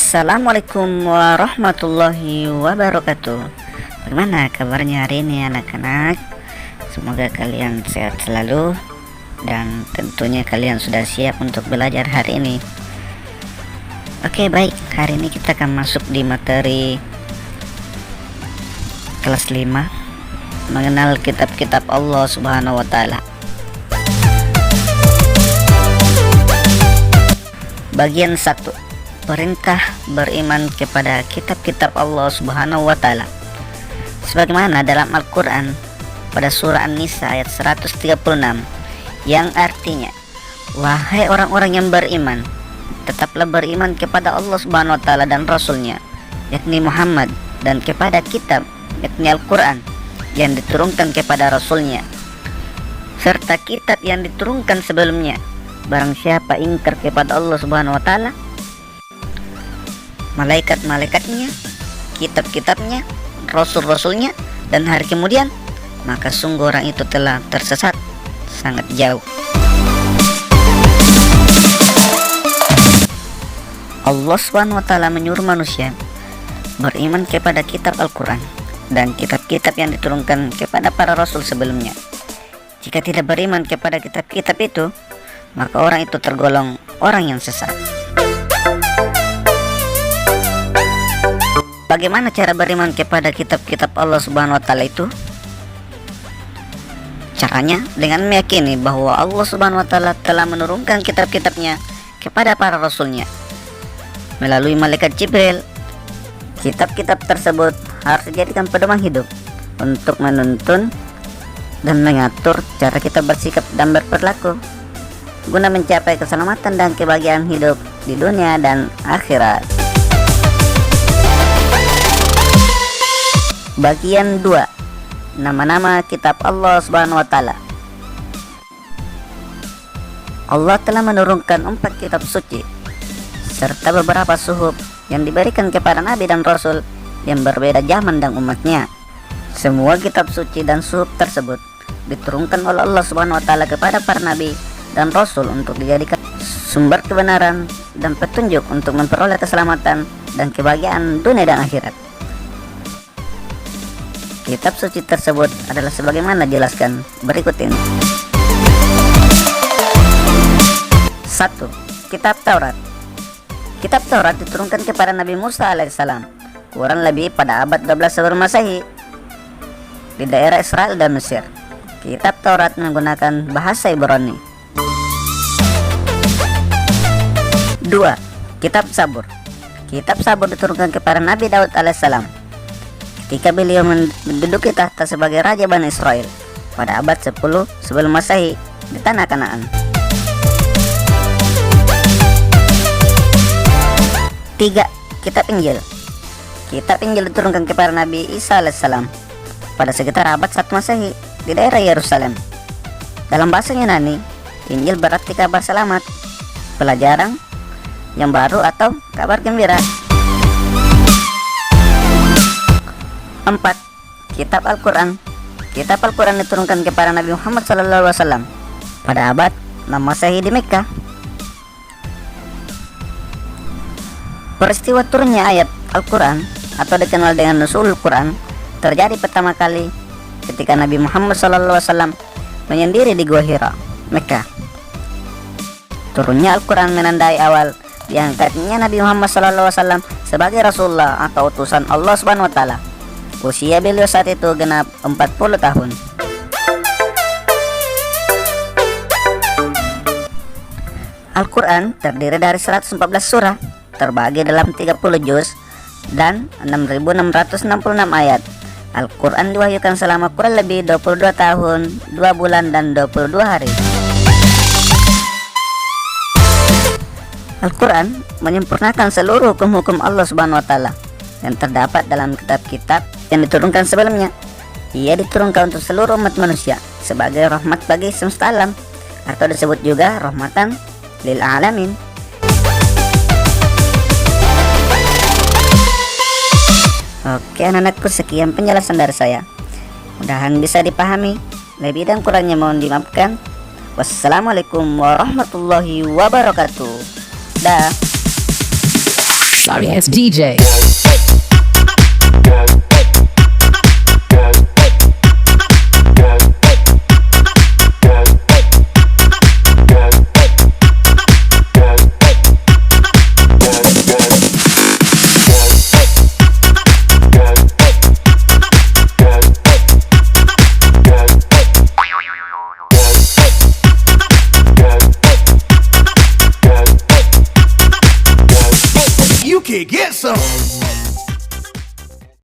Assalamualaikum warahmatullahi wabarakatuh. Bagaimana kabarnya hari ini anak-anak? Semoga kalian sehat selalu dan tentunya kalian sudah siap untuk belajar hari ini. Oke, baik, hari ini kita akan masuk di materi kelas 5, mengenal kitab-kitab Allah Subhanahu wa Ta'ala. Bagian 1, perintah beriman kepada kitab-kitab Allah Subhanahu wa Ta'ala. Sebagaimana dalam Al-Quran pada surah An-Nisa ayat 136, yang artinya, wahai orang-orang yang beriman, tetaplah beriman kepada Allah Subhanahu wa Ta'ala dan Rasulnya, yakni Muhammad, dan kepada kitab, yakni Al-Quran, yang diturunkan kepada Rasulnya, serta kitab yang diturunkan sebelumnya. Barang siapa ingkar kepada Allah Subhanahu wa Ta'ala, malaikat-malaikatnya, kitab-kitabnya, rasul-rasulnya, dan hari kemudian, maka sungguh orang itu telah tersesat sangat jauh. Allah Subhanahu wa Ta'ala menyuruh manusia beriman kepada kitab Al-Quran dan kitab-kitab yang diturunkan kepada para rasul sebelumnya. Jika tidak beriman kepada kitab-kitab itu, maka orang itu tergolong orang yang sesat. Bagaimana cara beriman kepada kitab-kitab Allah Subhanahu wa Ta'ala itu? Caranya dengan meyakini bahwa Allah Subhanahu wa Ta'ala telah menurunkan kitab-kitabnya kepada para rasulnya melalui malaikat Jibril. Kitab-kitab tersebut harus dijadikan pedoman hidup untuk menuntun dan mengatur cara kita bersikap dan berperilaku guna mencapai keselamatan dan kebahagiaan hidup di dunia dan akhirat. Bagian 2, nama-nama kitab Allah Subhanahu wa Ta'ala. Allah telah menurunkan 4 kitab suci serta beberapa suhuf yang diberikan kepada nabi dan rasul yang berbeda zaman dan umatnya. Semua kitab suci dan suhuf tersebut diturunkan oleh Allah Subhanahu wa Ta'ala kepada para nabi dan rasul untuk dijadikan sumber kebenaran dan petunjuk untuk memperoleh keselamatan dan kebahagiaan dunia dan akhirat. Kitab suci tersebut adalah sebagaimana dijelaskan berikut ini. 1. Kitab Taurat. Kitab Taurat diturunkan kepada Nabi Musa alaihissalam kurang lebih pada abad 12 sebelum Masehi di daerah Israel dan Mesir. Kitab Taurat menggunakan bahasa Ibrani. 2. Kitab Zabur. Kitab Zabur diturunkan kepada Nabi Daud alaihissalam ketika beliau menduduki tahta sebagai Raja Bani Israel pada abad 10 sebelum Masehi di tanah Kanaan. 3. Kitab Injil. Kitab Injil diturunkan kepada Nabi Isa alaihissalam pada sekitar abad 1 Masehi di daerah Yerusalem. Dalam bahasa Yunani, Injil berarti kabar selamat, pelajaran yang baru atau kabar gembira. 4. Kitab Al-Quran. Kitab Al-Quran diturunkan kepada Nabi Muhammad SAW pada abad 6 Masehi di Mekkah. Peristiwa turunnya ayat Al-Quran atau dikenal dengan Nuzulul Quran terjadi pertama kali ketika Nabi Muhammad SAW menyendiri di Gua Hira, Mekkah. Turunnya Al-Quran menandai awal diangkatnya Nabi Muhammad SAW sebagai Rasulullah atau utusan Allah Subhanahu wa Ta'ala. Usia beliau saat itu genap 40 tahun. Al-Quran terdiri dari 114 surah, terbagi dalam 30 juz dan 6.666 ayat. Al-Quran diwahyukan selama kurang lebih 22 tahun, 2 bulan dan 22 hari. Al-Quran menyempurnakan seluruh hukum-hukum Allah Subhanahu wa Ta'ala yang terdapat dalam kitab-kitab yang diturunkan sebelumnya. Ia diturunkan untuk seluruh umat manusia sebagai rahmat bagi semesta alam, atau disebut juga rahmatan lil alamin. Oke anak-anakku, sekian penjelasan dari saya. Mudahan bisa dipahami. Lebih dan kurangnya mohon dimaafkan. Wassalamualaikum warahmatullahi wabarakatuh. Dah. Sorry ass DJ. You can get some.